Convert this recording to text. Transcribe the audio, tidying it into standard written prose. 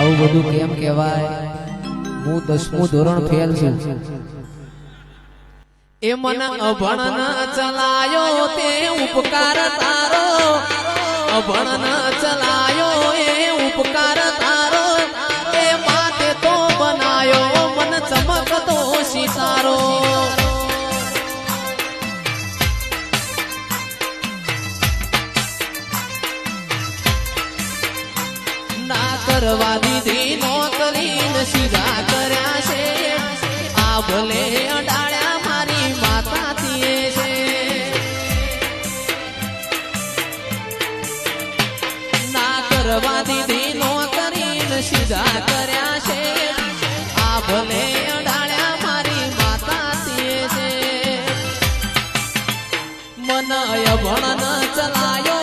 આવું બધું કેમ કહેવાય? હું 10મું ધોરણ ફેલ છું. એ મન અભણ ન ચલાયો તે ઉપકાર તારો, અભણ ન ચલાયો એ ઉપકાર તારો, એ માતે તો બનાયો મન ચમકતો સિતારો. ના કરવા દીધી નોકરી ને સીધા કર્યા છે, આ ભલે અડાળ્યા મારી માતાથી છે. ના કરવા દીધી નોકરી ને સીધા કર્યા છે, આ ભલે અડાળ્યા મારી માતાથી છે. મન અભણ ન ચલાયો